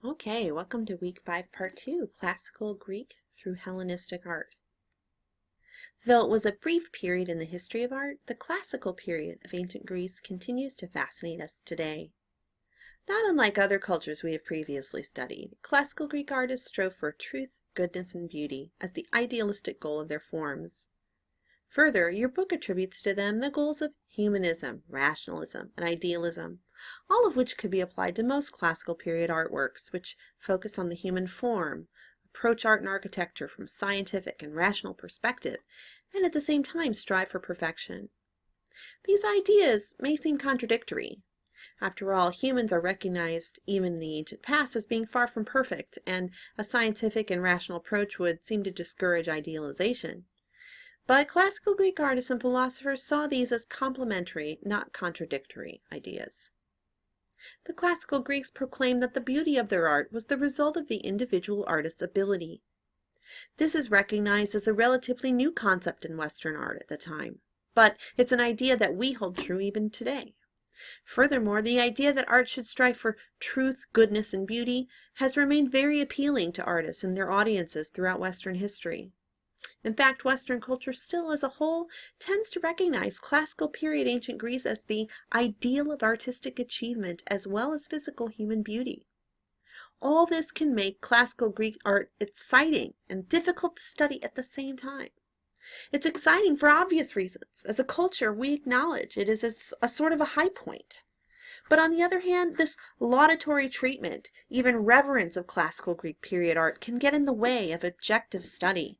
Okay, welcome to week 5, part 2, Classical Greek through Hellenistic Art. Though it was a brief period in the history of art, the classical period of ancient Greece continues to fascinate us today. Not unlike other cultures we have previously studied, classical Greek artists strove for truth, goodness, and beauty as the idealistic goal of their forms. Further, your book attributes to them the goals of humanism, rationalism, and idealism, all of which could be applied to most classical period artworks, which focus on the human form, approach art and architecture from scientific and rational perspective, and at the same time strive for perfection. These ideas may seem contradictory. After all, humans are recognized, even in the ancient past, as being far from perfect, and a scientific and rational approach would seem to discourage idealization. But classical Greek artists and philosophers saw these as complementary, not contradictory, ideas. The classical Greeks proclaimed that the beauty of their art was the result of the individual artist's ability. This is recognized as a relatively new concept in Western art at the time, but it's an idea that we hold true even today. Furthermore, the idea that art should strive for truth, goodness, and beauty has remained very appealing to artists and their audiences throughout Western history. In fact, Western culture still as a whole tends to recognize classical period ancient Greece as the ideal of artistic achievement as well as physical human beauty. All this can make classical Greek art exciting and difficult to study at the same time. It's exciting for obvious reasons. As a culture, we acknowledge it is a sort of a high point. But on the other hand, this laudatory treatment, even reverence of classical Greek period art, can get in the way of objective study.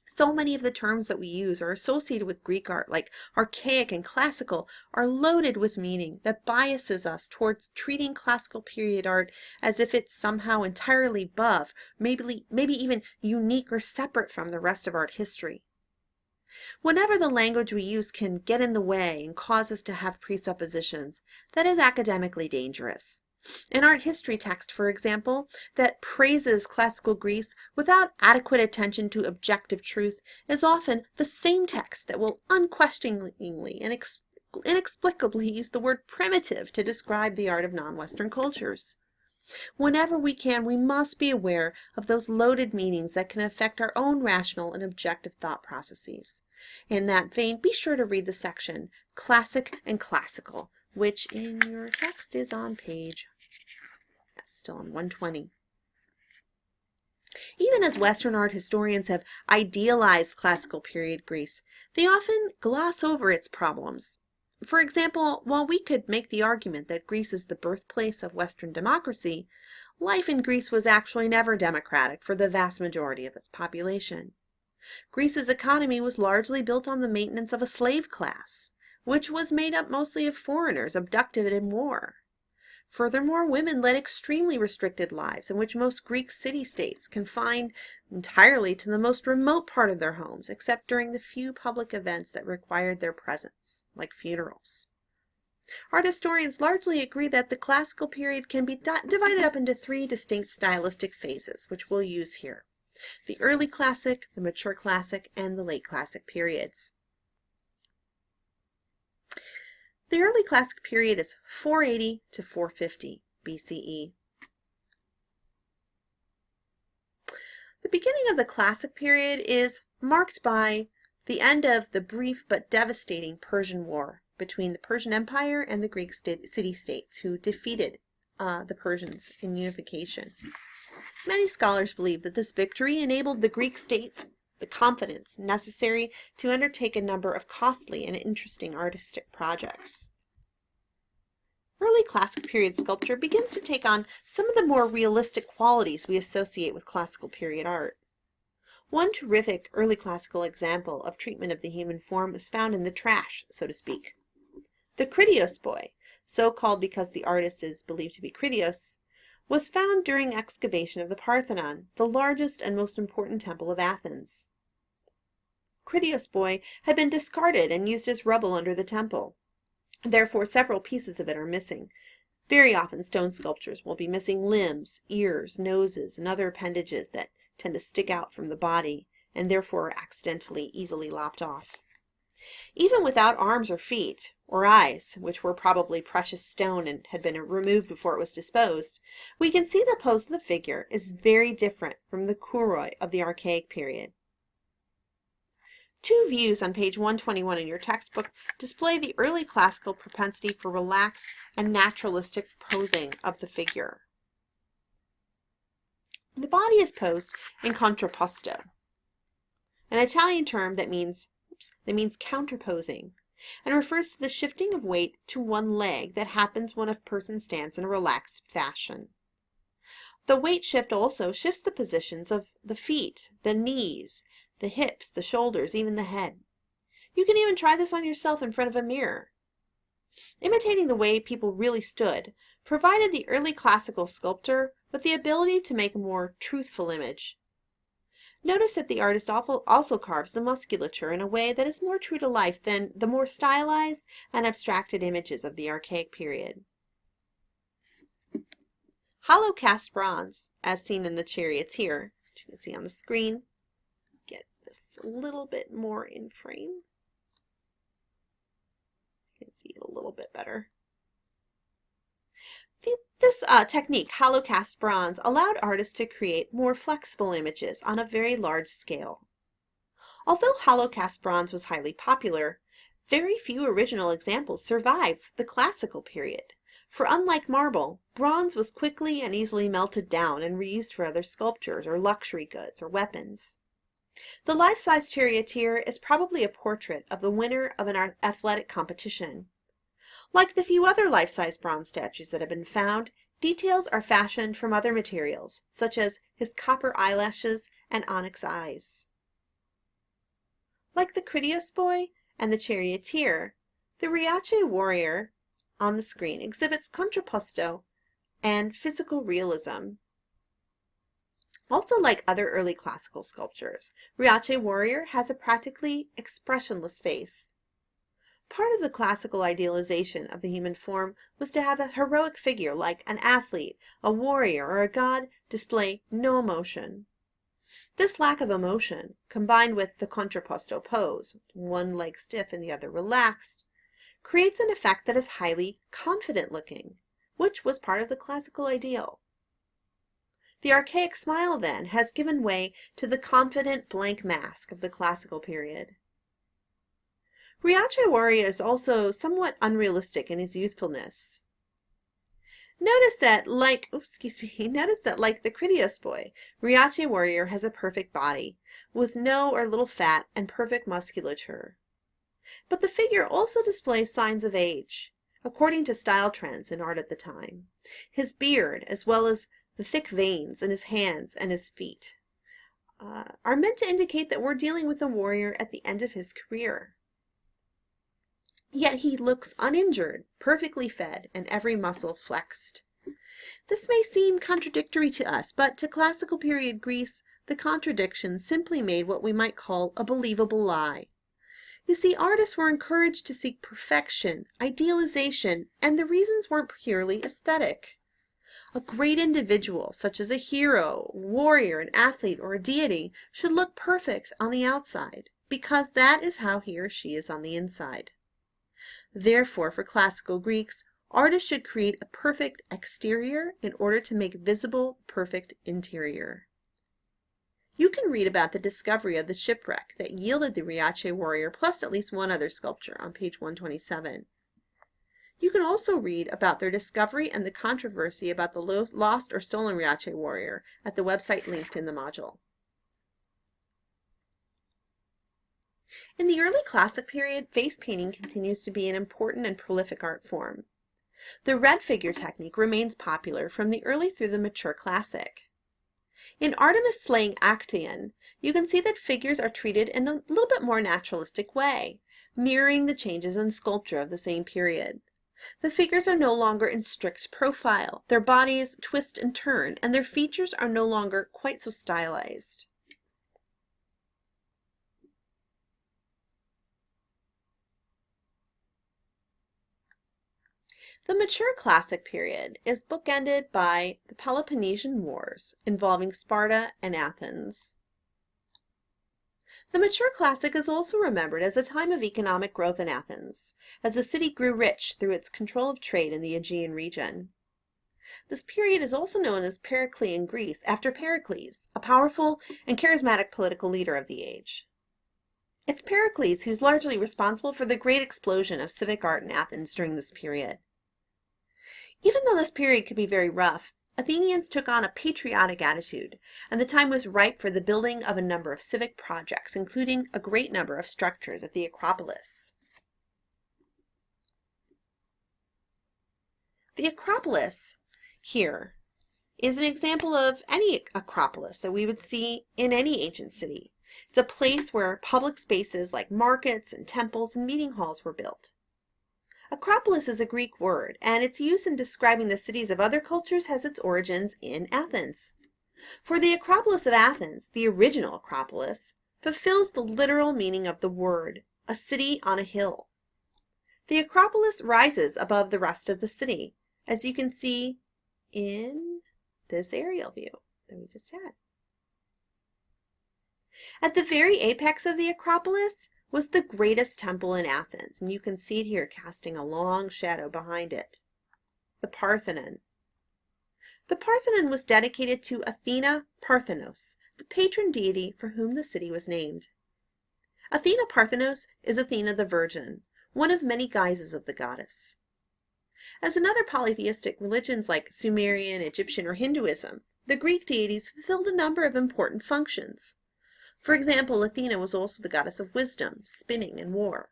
So many of the terms that we use are associated with Greek art, like archaic and classical, are loaded with meaning that biases us towards treating classical period art as if it's somehow entirely above, maybe even unique or separate from the rest of art history. Whenever the language we use can get in the way and cause us to have presuppositions, that is academically dangerous. An art history text, for example, that praises classical Greece without adequate attention to objective truth is often the same text that will unquestioningly and inexplicably use the word primitive to describe the art of non-Western cultures. Whenever we can, we must be aware of those loaded meanings that can affect our own rational and objective thought processes. In that vein, be sure to read the section Classic and Classical, which in your text is on page, still on 120. Even as Western art historians have idealized classical period Greece, they often gloss over its problems. For example, while we could make the argument that Greece is the birthplace of Western democracy, life in Greece was actually never democratic for the vast majority of its population. Greece's economy was largely built on the maintenance of a slave class, which was made up mostly of foreigners abducted in war. Furthermore, women led extremely restricted lives in which most Greek city-states confined entirely to the most remote part of their homes, except during the few public events that required their presence, like funerals. Art historians largely agree that the classical period can be divided up into 3 distinct stylistic phases, which we'll use here: the early classic, the mature classic, and the late classic periods. The early classic period is 480 to 450 BCE. The beginning of the classic period is marked by the end of the brief but devastating Persian War between the Persian Empire and the Greek city-states who defeated the Persians in unification. Many scholars believe that this victory enabled the Greek states the confidence necessary to undertake a number of costly and interesting artistic projects. Early classic period sculpture begins to take on some of the more realistic qualities we associate with classical period art. One terrific early classical example of treatment of the human form is found in the trash, so to speak. The Critios boy, so called because the artist is believed to be Critios, was found during excavation of the Parthenon, the largest and most important temple of Athens. Critios boy had been discarded and used as rubble under the temple. Therefore, several pieces of it are missing. Very often, stone sculptures will be missing limbs, ears, noses, and other appendages that tend to stick out from the body and therefore are accidentally easily lopped off. Even without arms or feet, or eyes, which were probably precious stone and had been removed before it was disposed, we can see the pose of the figure is very different from the kuroi of the Archaic period. Two views on page 121 in your textbook display the early classical propensity for relaxed and naturalistic posing of the figure. The body is posed in contrapposto, an Italian term that means counterposing, and refers to the shifting of weight to one leg that happens when a person stands in a relaxed fashion. The weight shift also shifts the positions of the feet, the knees, the hips, the shoulders, even the head. You can even try this on yourself in front of a mirror. Imitating the way people really stood provided the early classical sculptor with the ability to make a more truthful image. Notice that the artist also carves the musculature in a way that is more true to life than the more stylized and abstracted images of the Archaic period. Hollow cast bronze, as seen in the Charioteer, which you can see on the screen. Get this a little bit more in frame. You can see it a little bit better. This technique, hollow cast bronze, allowed artists to create more flexible images on a very large scale. Although hollow cast bronze was highly popular, very few original examples survive the classical period, for unlike marble, bronze was quickly and easily melted down and reused for other sculptures or luxury goods or weapons. The life-size charioteer is probably a portrait of the winner of an athletic competition. Like the few other life-size bronze statues that have been found, details are fashioned from other materials, such as his copper eyelashes and onyx eyes. Like the Critias boy and the charioteer, the Riace warrior on the screen exhibits contrapposto and physical realism. Also like other early classical sculptures, Riace warrior has a practically expressionless face. Part of the classical idealization of the human form was to have a heroic figure like an athlete, a warrior, or a god display no emotion. This lack of emotion, combined with the contrapposto pose, one leg stiff and the other relaxed, creates an effect that is highly confident looking, which was part of the classical ideal. The archaic smile, then, has given way to the confident blank mask of the classical period. Riace warrior is also somewhat unrealistic in his youthfulness. Notice that like the Critias boy, Riace warrior has a perfect body, with no or little fat and perfect musculature. But the figure also displays signs of age, according to style trends in art at the time. His beard, as well as the thick veins in his hands and his feet, are meant to indicate that we're dealing with a warrior at the end of his career. Yet he looks uninjured, perfectly fed, and every muscle flexed. This may seem contradictory to us, but to classical period Greece, the contradiction simply made what we might call a believable lie. You see, artists were encouraged to seek perfection, idealization, and the reasons weren't purely aesthetic. A great individual, such as a hero, warrior, an athlete, or a deity, should look perfect on the outside, because that is how he or she is on the inside. Therefore, for classical Greeks, artists should create a perfect exterior in order to make visible perfect interior. You can read about the discovery of the shipwreck that yielded the Riace warrior plus at least one other sculpture on page 127. You can also read about their discovery and the controversy about the lost or stolen Riace warrior at the website linked in the module. In the early classic period, face painting continues to be an important and prolific art form. The red figure technique remains popular from the early through the mature classic. In Artemis slaying Actaeon, you can see that figures are treated in a little bit more naturalistic way, mirroring the changes in sculpture of the same period. The figures are no longer in strict profile, their bodies twist and turn, and their features are no longer quite so stylized. The mature classic period is bookended by the Peloponnesian Wars involving Sparta and Athens. The mature classic is also remembered as a time of economic growth in Athens, as the city grew rich through its control of trade in the Aegean region. This period is also known as Periclean Greece, after Pericles, a powerful and charismatic political leader of the age. It's Pericles who's largely responsible for the great explosion of civic art in Athens during this period. Even though this period could be very rough, Athenians took on a patriotic attitude, and the time was ripe for the building of a number of civic projects, including a great number of structures at the Acropolis. The Acropolis here is an example of any acropolis that we would see in any ancient city. It's a place where public spaces like markets and temples and meeting halls were built. Acropolis is a Greek word, and its use in describing the cities of other cultures has its origins in Athens. For the Acropolis of Athens, the original Acropolis, fulfills the literal meaning of the word, a city on a hill. The Acropolis rises above the rest of the city, as you can see in this aerial view that we just had. At the very apex of the Acropolis was the greatest temple in Athens, and you can see it here casting a long shadow behind it, the Parthenon. The Parthenon was dedicated to Athena Parthenos, the patron deity for whom the city was named. Athena Parthenos is Athena the Virgin, one of many guises of the goddess. As in other polytheistic religions like Sumerian, Egyptian, or Hinduism, the Greek deities fulfilled a number of important functions. For example, Athena was also the goddess of wisdom, spinning, and war.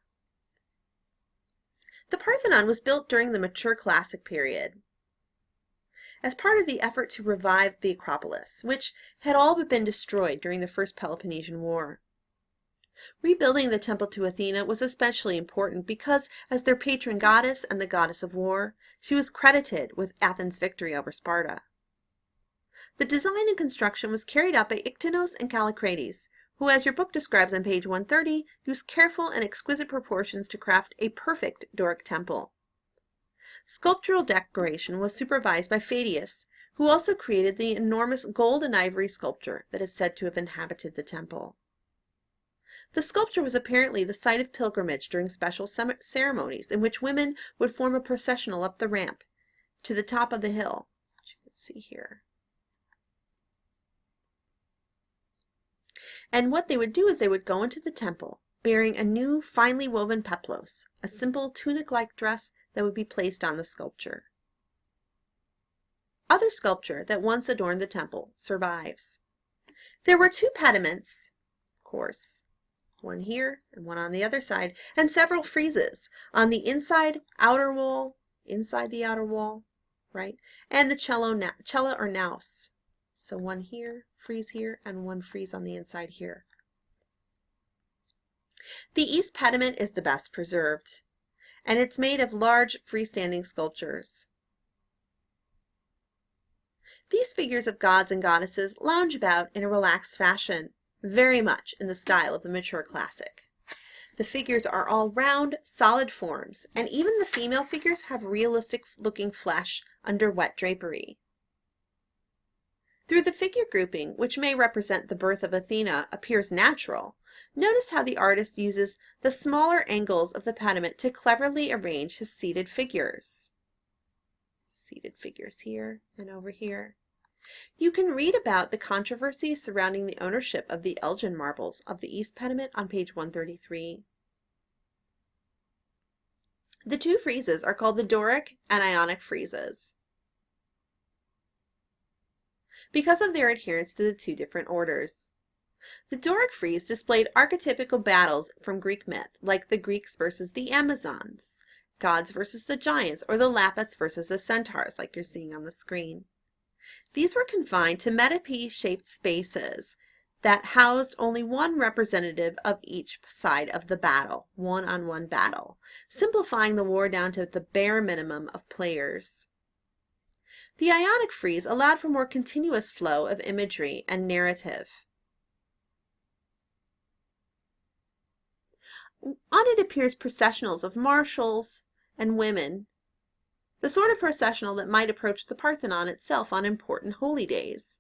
The Parthenon was built during the mature classic period as part of the effort to revive the Acropolis, which had all but been destroyed during the First Peloponnesian War. Rebuilding the temple to Athena was especially important because, as their patron goddess and the goddess of war, she was credited with Athens' victory over Sparta. The design and construction was carried out by Iktinos and Callicrates, who, as your book describes on page 130, used careful and exquisite proportions to craft a perfect Doric temple. Sculptural decoration was supervised by Pheidias, who also created the enormous gold and ivory sculpture that is said to have inhabited the temple. The sculpture was apparently the site of pilgrimage during special ceremonies in which women would form a processional up the ramp to the top of the hill, which you can see here. And what they would do is they would go into the temple bearing a new finely woven peplos, a simple tunic-like dress that would be placed on the sculpture. Other sculpture that once adorned the temple survives. There were two pediments, of course, one here and one on the other side, and several friezes on the inside outer wall, inside the outer wall, right? And the cella or naos. So one here, frieze here, and one frieze on the inside here. The east pediment is the best preserved, and it's made of large freestanding sculptures. These figures of gods and goddesses lounge about in a relaxed fashion, very much in the style of the mature classic. The figures are all round, solid forms, and even the female figures have realistic-looking flesh under wet drapery. Through the figure grouping, which may represent the birth of Athena, appears natural, notice how the artist uses the smaller angles of the pediment to cleverly arrange his seated figures. Seated figures here and over here. You can read about the controversy surrounding the ownership of the Elgin marbles of the east pediment on page 133. The two friezes are called the Doric and Ionic friezes because of their adherence to the two different orders. The Doric frieze displayed archetypical battles from Greek myth, like the Greeks versus the Amazons, gods versus the giants, or the Lapiths versus the centaurs, like you're seeing on the screen. These were confined to metope-shaped spaces that housed only one representative of each side of the battle, one-on-one battle, simplifying the war down to the bare minimum of players. The Ionic frieze allowed for more continuous flow of imagery and narrative. On it appears processionals of marshals and women, the sort of processional that might approach the Parthenon itself on important holy days.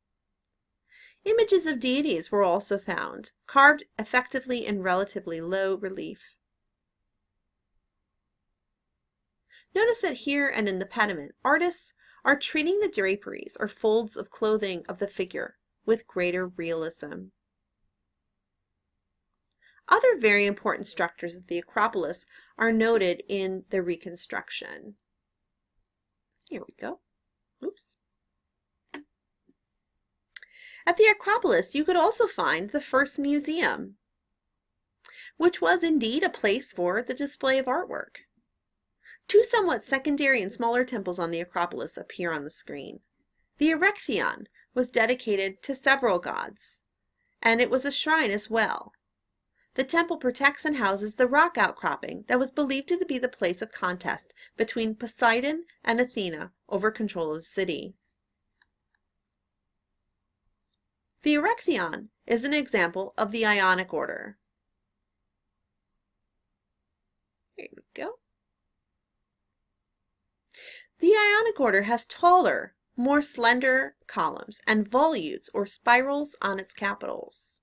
Images of deities were also found, carved effectively in relatively low relief. Notice that here and in the pediment, artists are treating the draperies or folds of clothing of the figure with greater realism. Other very important structures of the Acropolis are noted in the reconstruction. Here we go. Oops. At the Acropolis, you could also find the first museum, which was indeed a place for the display of artwork. Two somewhat secondary and smaller temples on the Acropolis appear on the screen. The Erechtheion was dedicated to several gods, and it was a shrine as well. The temple protects and houses the rock outcropping that was believed to be the place of contest between Poseidon and Athena over control of the city. The Erechtheion is an example of the Ionic order. Here we go. The Ionic order has taller, more slender columns and volutes or spirals on its capitals.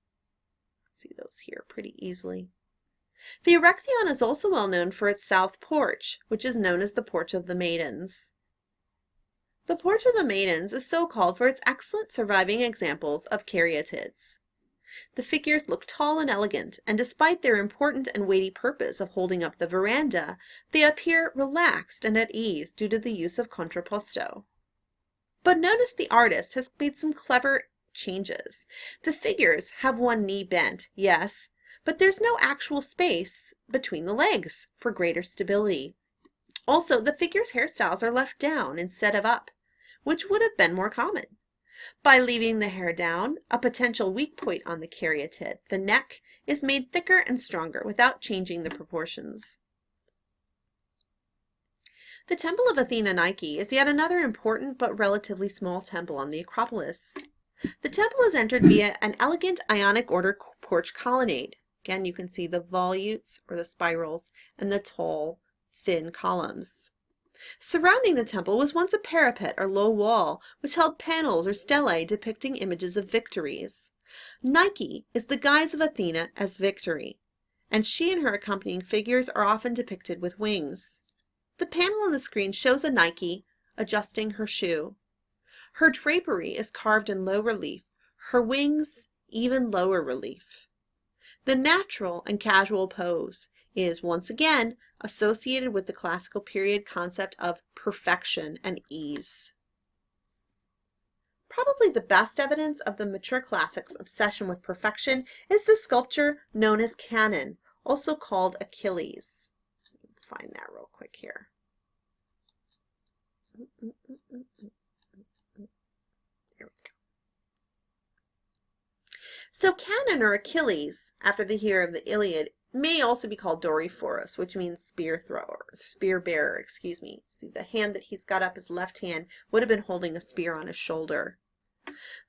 See those here pretty easily. The Erechtheion is also well known for its south porch, which is known as the Porch of the Maidens. The Porch of the Maidens is so called for its excellent surviving examples of caryatids. The figures look tall and elegant, and despite their important and weighty purpose of holding up the veranda, they appear relaxed and at ease due to the use of contrapposto. But notice the artist has made some clever changes. The figures have one knee bent, yes, but there's no actual space between the legs for greater stability. Also, the figures' hairstyles are left down instead of up, which would have been more common. By leaving the hair down, a potential weak point on the caryatid, the neck, is made thicker and stronger without changing the proportions. The Temple of Athena Nike is yet another important but relatively small temple on the Acropolis. The temple is entered via an elegant Ionic order porch colonnade. Again, you can see the volutes or the spirals and the tall, thin columns. Surrounding the temple was once a parapet or low wall, which held panels or stelae depicting images of victories. Nike is the guise of Athena as victory, and she and her accompanying figures are often depicted with wings. The panel on the screen shows a Nike adjusting her shoe. Her drapery is carved in low relief, her wings even lower relief. The natural and casual pose is once again associated with the classical period concept of perfection and ease. Probably the best evidence of the mature classics' obsession with perfection is the sculpture known as Cannon, also called Achilles. Find that real quick here. There we go. So Cannon or Achilles, after the hero of the Iliad, may also be called Doryphorus, which means spear thrower, spear bearer, excuse me. See, the hand that he's got up, his left hand, would have been holding a spear on his shoulder.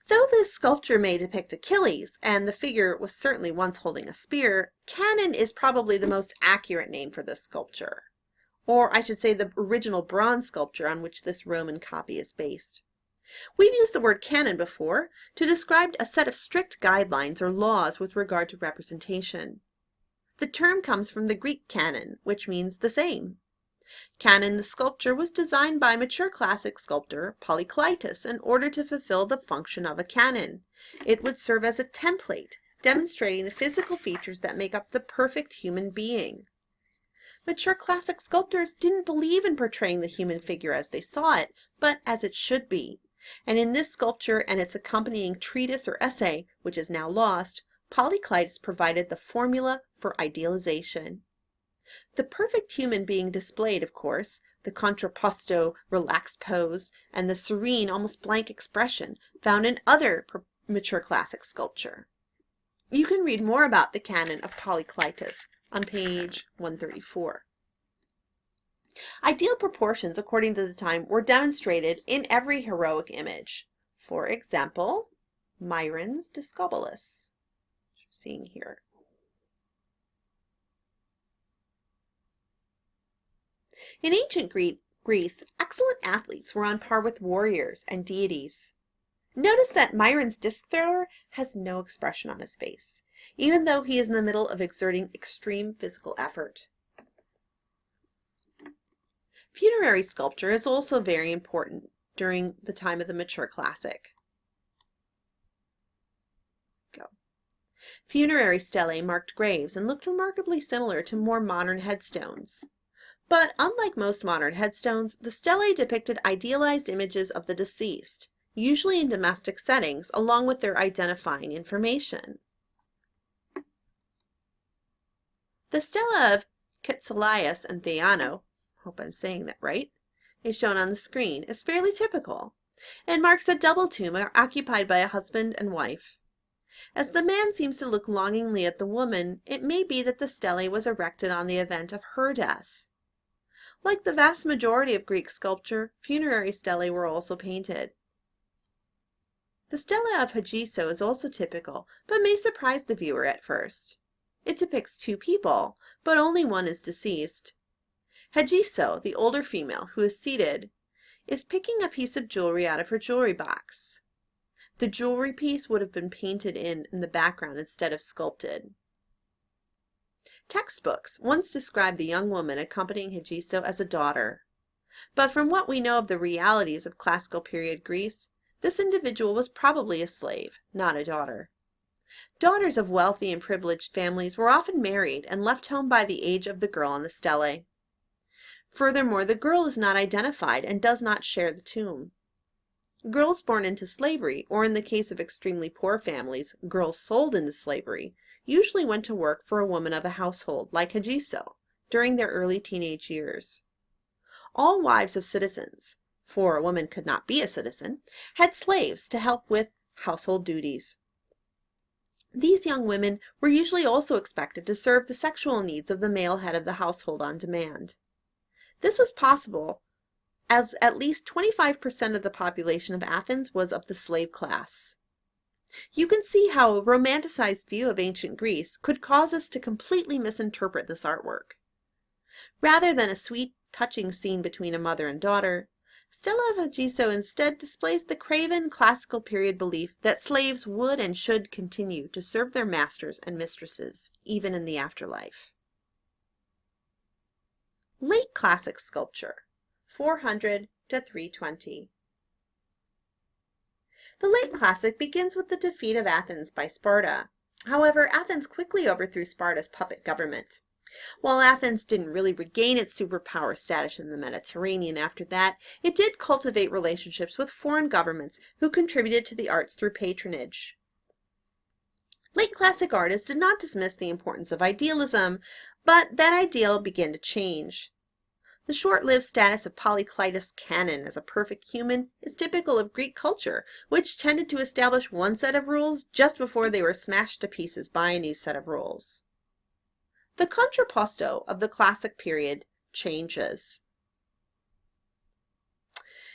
Though this sculpture may depict Achilles, and the figure was certainly once holding a spear, Cannon is probably the most accurate name for this sculpture. Or I should say the original bronze sculpture on which this Roman copy is based. We've used the word canon before to describe a set of strict guidelines or laws with regard to representation. The term comes from the Greek canon, which means the same. Canon the sculpture was designed by mature classic sculptor Polykleitos in order to fulfill the function of a canon. It would serve as a template, demonstrating the physical features that make up the perfect human being. Mature classic sculptors didn't believe in portraying the human figure as they saw it, but as it should be. And in this sculpture and its accompanying treatise or essay, which is now lost, Polykleitos provided the formula for idealization. The perfect human being displayed, of course, the contrapposto relaxed pose, and the serene, almost blank expression found in other mature classic sculpture. You can read more about the canon of Polykleitos on page 134. Ideal proportions, according to the time, were demonstrated in every heroic image. For example, Myron's Discobolus, which you're seeing here. In ancient Greece, excellent athletes were on par with warriors and deities. Notice that Myron's disc thrower has no expression on his face, even though he is in the middle of exerting extreme physical effort. Funerary sculpture is also very important during the time of the mature classic. Funerary stelae marked graves and looked remarkably similar to more modern headstones. But unlike most modern headstones, the stelae depicted idealized images of the deceased, usually in domestic settings, along with their identifying information. The stela of Quetzalias and Theano, hope I'm saying that right, is shown on the screen, is fairly typical, and marks a double tomb occupied by a husband and wife. As the man seems to look longingly at the woman, it may be that the stele was erected on the event of her death. Like the vast majority of Greek sculpture, funerary stelae were also painted. The stela of Hegiso is also typical, but may surprise the viewer at first. It depicts two people, but only one is deceased. Hegiso, the older female who is seated, is picking a piece of jewelry out of her jewelry box. The jewelry piece would have been painted in the background instead of sculpted. Textbooks once described the young woman accompanying Hegiso as a daughter. But from what we know of the realities of classical period Greece, this individual was probably a slave, not a daughter. Daughters of wealthy and privileged families were often married and left home by the age of the girl on the stele. Furthermore, the girl is not identified and does not share the tomb. Girls born into slavery, or in the case of extremely poor families, girls sold into slavery, usually went to work for a woman of a household, like Hegiso, during their early teenage years. All wives of citizens, for a woman could not be a citizen, had slaves to help with household duties. These young women were usually also expected to serve the sexual needs of the male head of the household on demand. This was possible as at least 25% of the population of Athens was of the slave class. You can see how a romanticized view of ancient Greece could cause us to completely misinterpret this artwork. Rather than a sweet, touching scene between a mother and daughter, Stela of Hegiso instead displays the craven classical period belief that slaves would and should continue to serve their masters and mistresses, even in the afterlife. Late Classic Sculpture, 400 to 320. The late Classic begins with the defeat of Athens by Sparta. However, Athens quickly overthrew Sparta's puppet government. While Athens didn't really regain its superpower status in the Mediterranean after that, it did cultivate relationships with foreign governments who contributed to the arts through patronage. Late Classic artists did not dismiss the importance of idealism, but that ideal began to change. The short-lived status of Polyclitus' canon as a perfect human is typical of Greek culture, which tended to establish one set of rules just before they were smashed to pieces by a new set of rules. The contrapposto of the classic period changes.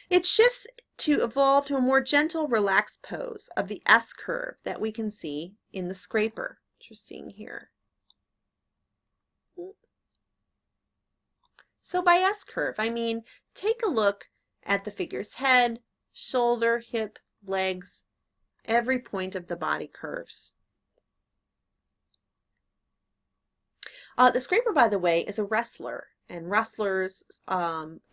It shifts to evolve to a more gentle, relaxed pose of the S-curve that we can see in the scraper, which you're seeing here. So by S-curve, I mean take a look at the figure's head, shoulder, hip, legs, every point of the body curves. The scraper, by the way, is a wrestler, and wrestlers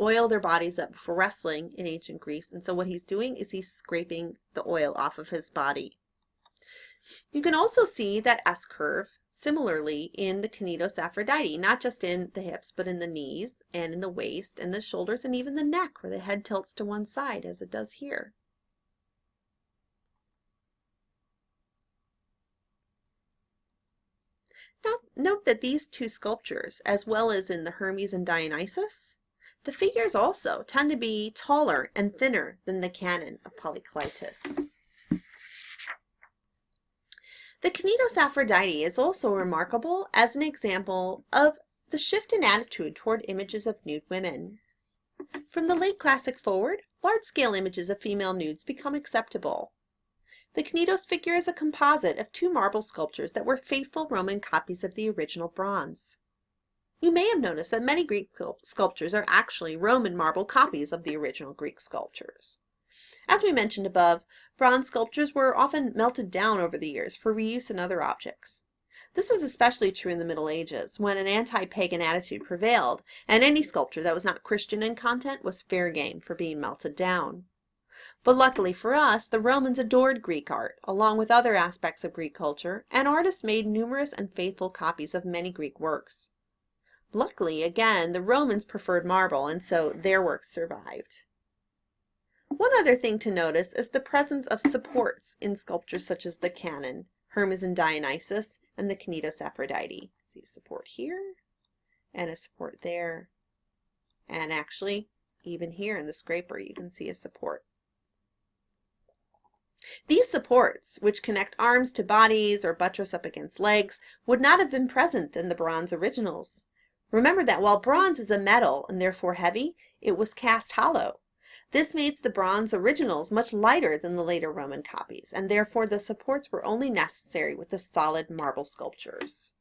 oil their bodies up before wrestling in ancient Greece, and so what he's doing is he's scraping the oil off of his body. You can also see that S-curve similarly in the Knidos Aphrodite, not just in the hips, but in the knees and in the waist and the shoulders and even the neck, where the head tilts to one side as it does here. Now, note that these two sculptures, as well as in the Hermes and Dionysus, the figures also tend to be taller and thinner than the canon of Polyclitus. The Knidos Aphrodite is also remarkable as an example of the shift in attitude toward images of nude women. From the late Classic forward, large-scale images of female nudes become acceptable. The Knidos figure is a composite of two marble sculptures that were faithful Roman copies of the original bronze. You may have noticed that many Greek sculptures are actually Roman marble copies of the original Greek sculptures. As we mentioned above, bronze sculptures were often melted down over the years for reuse in other objects. This was especially true in the Middle Ages, when an anti-pagan attitude prevailed, and any sculpture that was not Christian in content was fair game for being melted down. But luckily for us, the Romans adored Greek art, along with other aspects of Greek culture, and artists made numerous and faithful copies of many Greek works. Luckily, again, the Romans preferred marble, and so their works survived. One other thing to notice is the presence of supports in sculptures such as the Canon, Hermes and Dionysus, and the Cnidos Aphrodite. See a support here, and a support there. And actually, even here in the scraper, you can see a support. These supports, which connect arms to bodies or buttress up against legs, would not have been present in the bronze originals. Remember that while bronze is a metal and therefore heavy, it was cast hollow. This makes the bronze originals much lighter than the later Roman copies, and therefore the supports were only necessary with the solid marble sculptures.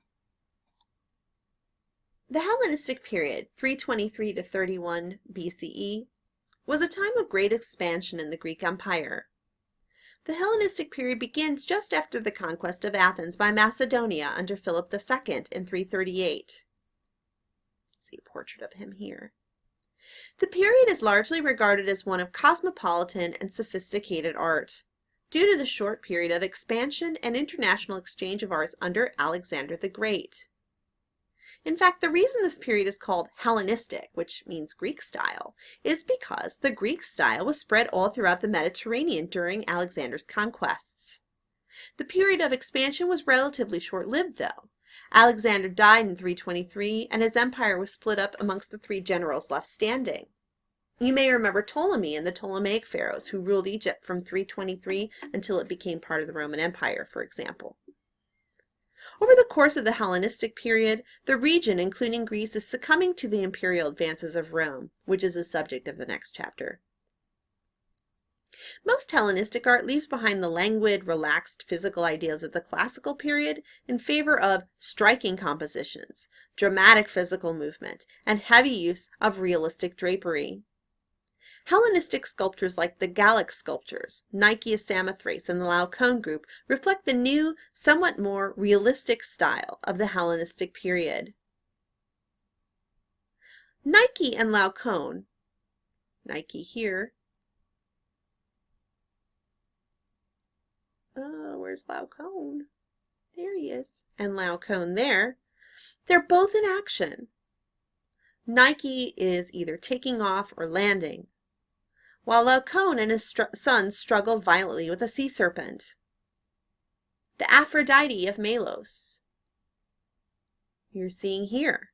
The Hellenistic period, 323 to 31 BCE, was a time of great expansion in the Greek Empire. The Hellenistic period begins just after the conquest of Athens by Macedonia under Philip II in 338. See a portrait of him here. The period is largely regarded as one of cosmopolitan and sophisticated art, due to the short period of expansion and international exchange of arts under Alexander the Great. In fact, the reason this period is called Hellenistic, which means Greek style, is because the Greek style was spread all throughout the Mediterranean during Alexander's conquests. The period of expansion was relatively short-lived, though. Alexander died in 323, and his empire was split up amongst the three generals left standing. You may remember Ptolemy and the Ptolemaic pharaohs who ruled Egypt from 323 until it became part of the Roman Empire, for example. Over the course of the Hellenistic period, the region, including Greece, is succumbing to the imperial advances of Rome, which is the subject of the next chapter. Most Hellenistic art leaves behind the languid, relaxed physical ideals of the classical period in favor of striking compositions, dramatic physical movement, and heavy use of realistic drapery. Hellenistic sculptures like the Gallic sculptures, Nike's Samothrace, and the Laocoon group reflect the new, somewhat more realistic style of the Hellenistic period. Nike and Laocoon, Nike here, where's Laocoon? There he is. And Laocoon there. They're both in action. Nike is either taking off or landing, while Laocoon and his son struggle violently with a sea serpent. The Aphrodite of Melos, you're seeing here,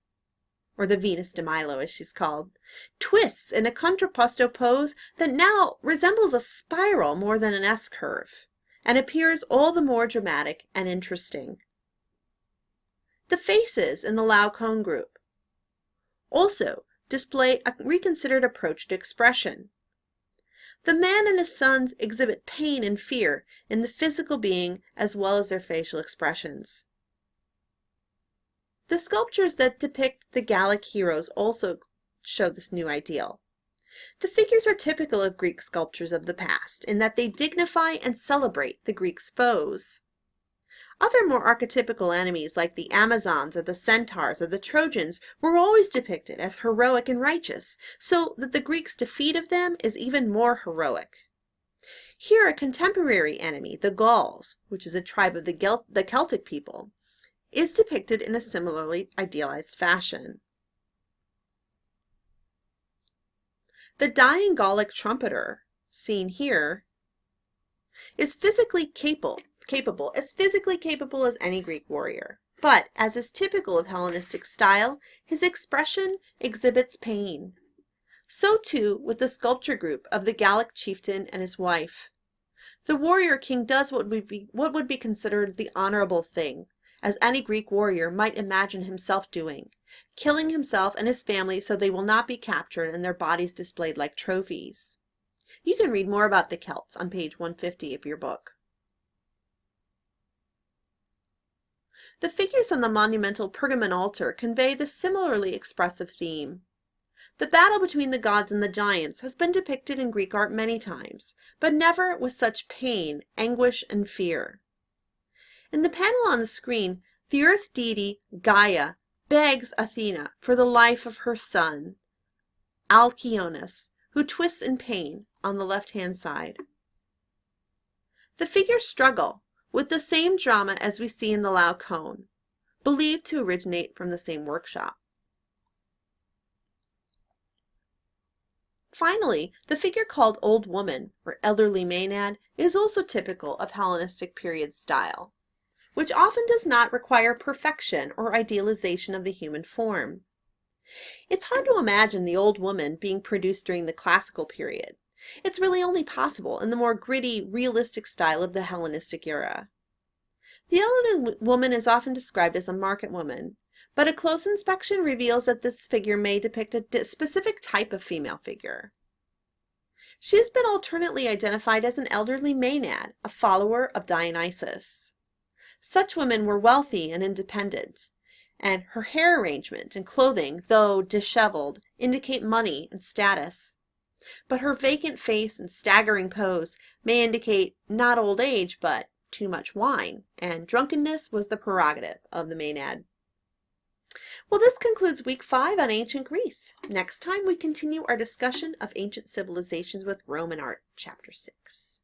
or the Venus de Milo as she's called, twists in a contrapposto pose that now resembles a spiral more than an S-curve, and appears all the more dramatic and interesting. The faces in the Laocoon group also display a reconsidered approach to expression. The man and his sons exhibit pain and fear in the physical being as well as their facial expressions. The sculptures that depict the Gallic heroes also show this new ideal. The figures are typical of Greek sculptures of the past in that they dignify and celebrate the Greeks' foes. Other more archetypical enemies like the Amazons or the Centaurs or the Trojans were always depicted as heroic and righteous, so that the Greeks' defeat of them is even more heroic. Here a contemporary enemy, the Gauls, which is a tribe of the Celtic people, is depicted in a similarly idealized fashion. The dying Gallic trumpeter, seen here, is physically capable as any Greek warrior. But, as is typical of Hellenistic style, his expression exhibits pain. So too with the sculpture group of the Gallic chieftain and his wife. The warrior king does what would be considered the honorable thing, as any Greek warrior might imagine himself doing, killing himself and his family so they will not be captured and their bodies displayed like trophies. You can read more about the Celts on page 150 of your book. The figures on the monumental Pergamon altar convey the similarly expressive theme. The battle between the gods and the giants has been depicted in Greek art many times, but never with such pain, anguish, and fear. In the panel on the screen, the earth deity Gaia begs Athena for the life of her son, Alcyoneus, who twists in pain on the left-hand side. The figures struggle with the same drama as we see in the Laocoon, believed to originate from the same workshop. Finally, the figure called Old Woman, or Elderly Maenad, is also typical of Hellenistic period style, which often does not require perfection or idealization of the human form. It's hard to imagine the old woman being produced during the classical period. It's really only possible in the more gritty, realistic style of the Hellenistic era. The elderly woman is often described as a market woman, but a close inspection reveals that this figure may depict a specific type of female figure. She has been alternately identified as an elderly Maenad, a follower of Dionysus. Such women were wealthy and independent, and her hair arrangement and clothing, though disheveled, indicate money and status. But her vacant face and staggering pose may indicate not old age, but too much wine, and drunkenness was the prerogative of the Maenad. Well, this concludes week 5 on ancient Greece. Next time we continue our discussion of ancient civilizations with Roman art, chapter 6.